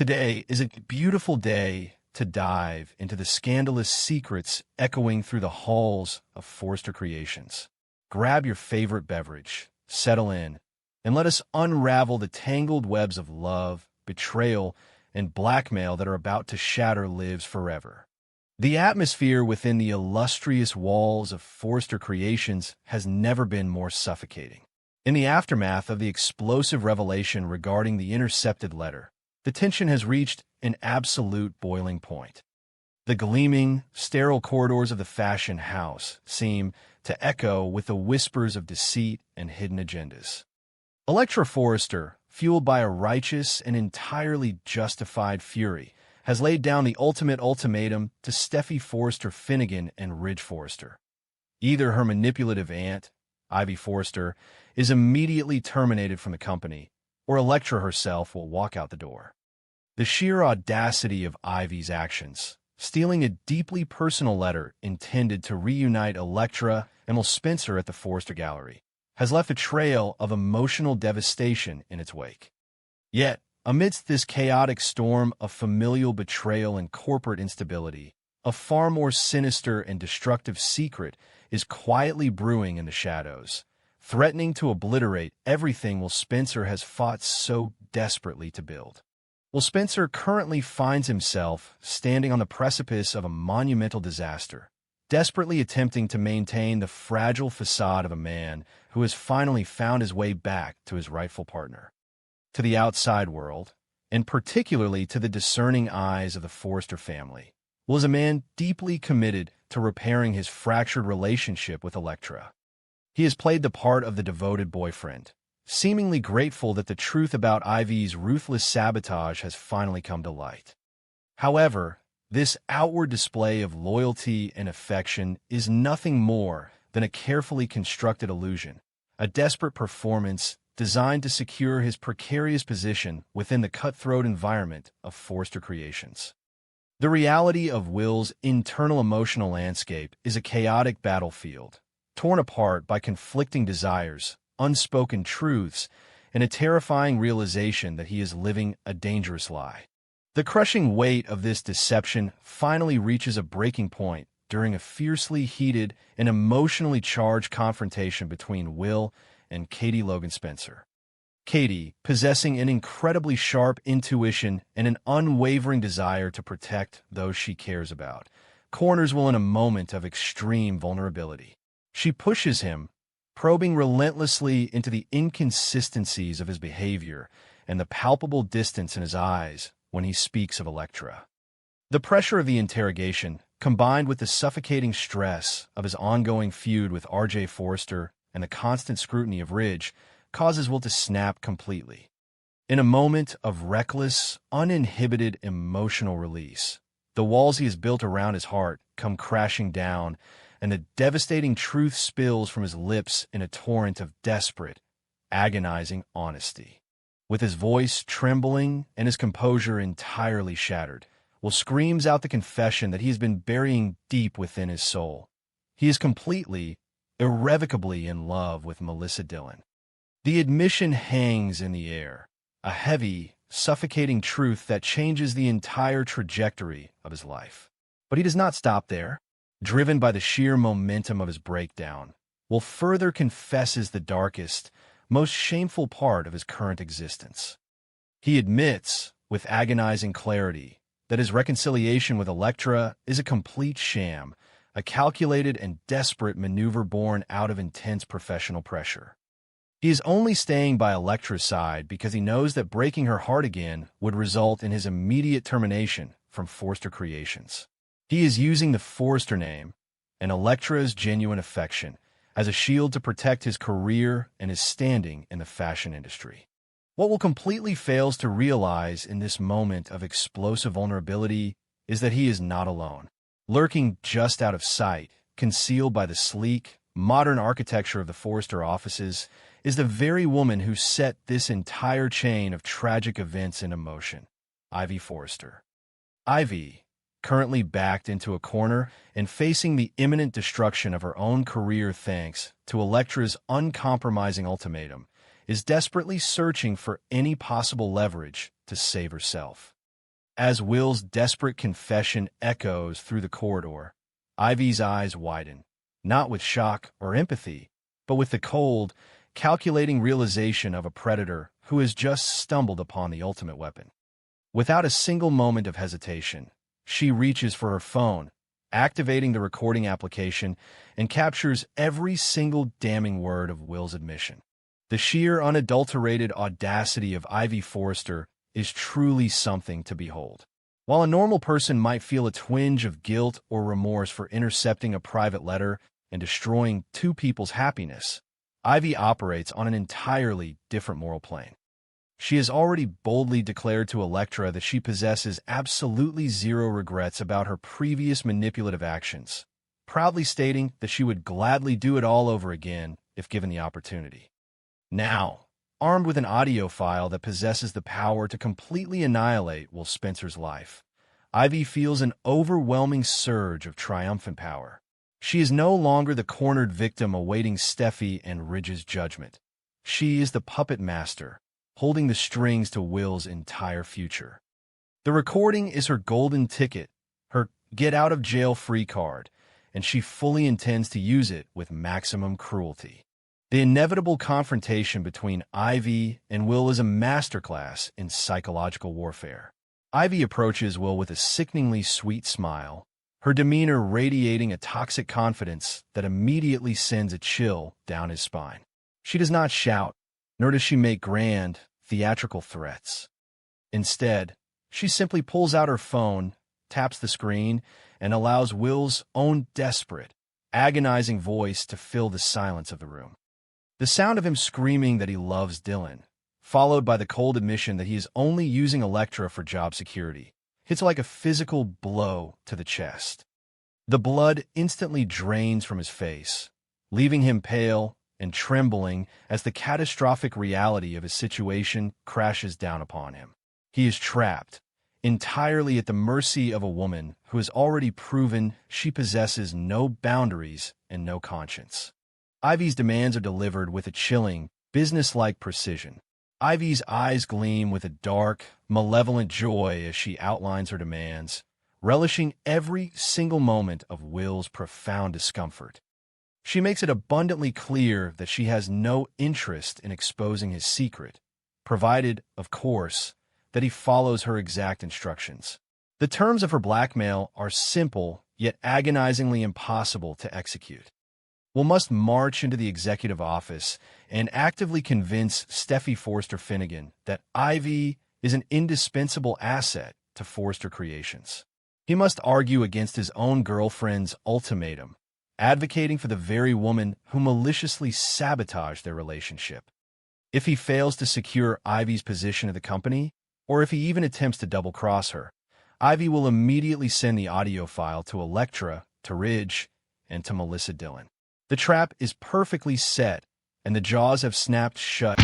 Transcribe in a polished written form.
Today is a beautiful day to dive into the scandalous secrets echoing through the halls of Forrester Creations. Grab your favorite beverage, settle in, and let us unravel the tangled webs of love, betrayal, and blackmail that are about to shatter lives forever. The atmosphere within the illustrious walls of Forrester Creations has never been more suffocating. In the aftermath of the explosive revelation regarding the intercepted letter, the tension has reached an absolute boiling point. The gleaming, sterile corridors of the fashion house seem to echo with the whispers of deceit and hidden agendas. Electra Forrester, fueled by a righteous and entirely justified fury, has laid down the ultimate ultimatum to Steffi Forrester Finnegan and Ridge Forrester. Either her manipulative aunt, Ivy Forrester, is immediately terminated from the company, or Electra herself will walk out the door. The sheer audacity of Ivy's actions, stealing a deeply personal letter intended to reunite Electra and Will Spencer at the Forrester Gallery, has left a trail of emotional devastation in its wake. Yet, amidst this chaotic storm of familial betrayal and corporate instability, a far more sinister and destructive secret is quietly brewing in the shadows, threatening to obliterate everything Will Spencer has fought so desperately to build. Will Spencer currently finds himself standing on the precipice of a monumental disaster, desperately attempting to maintain the fragile facade of a man who has finally found his way back to his rightful partner. To the outside world, and particularly to the discerning eyes of the Forrester family, Will is a man deeply committed to repairing his fractured relationship with Electra. He has played the part of the devoted boyfriend, seemingly grateful that the truth about Ivy's ruthless sabotage has finally come to light. However, this outward display of loyalty and affection is nothing more than a carefully constructed illusion, a desperate performance designed to secure his precarious position within the cutthroat environment of Forrester Creations. The reality of Will's internal emotional landscape is a chaotic battlefield, torn apart by conflicting desires, unspoken truths, and a terrifying realization that he is living a dangerous lie. The crushing weight of this deception finally reaches a breaking point during a fiercely heated and emotionally charged confrontation between Will and Katie Logan Spencer. Katie, possessing an incredibly sharp intuition and an unwavering desire to protect those she cares about, corners Will in a moment of extreme vulnerability. She pushes him, probing relentlessly into the inconsistencies of his behavior and the palpable distance in his eyes when he speaks of Electra. The pressure of the interrogation, combined with the suffocating stress of his ongoing feud with R.J. Forrester and the constant scrutiny of Ridge, causes Will to snap completely. In a moment of reckless, uninhibited emotional release, the walls he has built around his heart come crashing down, and the devastating truth spills from his lips in a torrent of desperate, agonizing honesty. With his voice trembling and his composure entirely shattered, Will screams out the confession that he has been burying deep within his soul. He is completely, irrevocably in love with Melissa Dillon. The admission hangs in the air, a heavy, suffocating truth that changes the entire trajectory of his life. But he does not stop there. Driven by the sheer momentum of his breakdown, Will further confesses the darkest, most shameful part of his current existence. He admits, with agonizing clarity, that his reconciliation with Electra is a complete sham, a calculated and desperate maneuver born out of intense professional pressure. He is only staying by Electra's side because he knows that breaking her heart again would result in his immediate termination from Forrester Creations. He is using the Forrester name and Electra's genuine affection as a shield to protect his career and his standing in the fashion industry. What Will completely fails to realize in this moment of explosive vulnerability is that he is not alone. Lurking just out of sight, concealed by the sleek, modern architecture of the Forrester offices, is the very woman who set this entire chain of tragic events into motion, Ivy Forrester. Ivy, currently backed into a corner and facing the imminent destruction of her own career thanks to Electra's uncompromising ultimatum, is desperately searching for any possible leverage to save herself. As Will's desperate confession echoes through the corridor, Ivy's eyes widen, not with shock or empathy, but with the cold, calculating realization of a predator who has just stumbled upon the ultimate weapon. Without a single moment of hesitation, she reaches for her phone, activating the recording application, and captures every single damning word of Will's admission. The sheer, unadulterated audacity of Ivy Forrester is truly something to behold. While a normal person might feel a twinge of guilt or remorse for intercepting a private letter and destroying two people's happiness, Ivy operates on an entirely different moral plane. She has already boldly declared to Elektra that she possesses absolutely zero regrets about her previous manipulative actions, proudly stating that she would gladly do it all over again if given the opportunity. Now, armed with an audio file that possesses the power to completely annihilate Will Spencer's life, Ivy feels an overwhelming surge of triumphant power. She is no longer the cornered victim awaiting Steffi and Ridge's judgment. She is the puppet master, holding the strings to Will's entire future. The recording is her golden ticket, her get-out-of-jail-free card, and she fully intends to use it with maximum cruelty. The inevitable confrontation between Ivy and Will is a masterclass in psychological warfare. Ivy approaches Will with a sickeningly sweet smile, her demeanor radiating a toxic confidence that immediately sends a chill down his spine. She does not shout, nor does she make grand, theatrical threats. Instead, she simply pulls out her phone, taps the screen, and allows Will's own desperate, agonizing voice to fill the silence of the room. The sound of him screaming that he loves Dylan, followed by the cold admission that he is only using Elektra for job security, hits like a physical blow to the chest. The blood instantly drains from his face, leaving him pale and trembling as the catastrophic reality of his situation crashes down upon him. He is trapped, entirely at the mercy of a woman who has already proven she possesses no boundaries and no conscience. Ivy's demands are delivered with a chilling, businesslike precision. Ivy's eyes gleam with a dark, malevolent joy as she outlines her demands, relishing every single moment of Will's profound discomfort. She makes it abundantly clear that she has no interest in exposing his secret, provided, of course, that he follows her exact instructions. The terms of her blackmail are simple, yet agonizingly impossible to execute. Will must march into the executive office and actively convince Steffi Forrester Finnegan that Ivy is an indispensable asset to Forrester Creations. He must argue against his own girlfriend's ultimatum, advocating for the very woman who maliciously sabotaged their relationship. If he fails to secure Ivy's position at the company, or if he even attempts to double-cross her, Ivy will immediately send the audio file to Elektra, to Ridge, and to Melissa Dillon. The trap is perfectly set, and the jaws have snapped shut.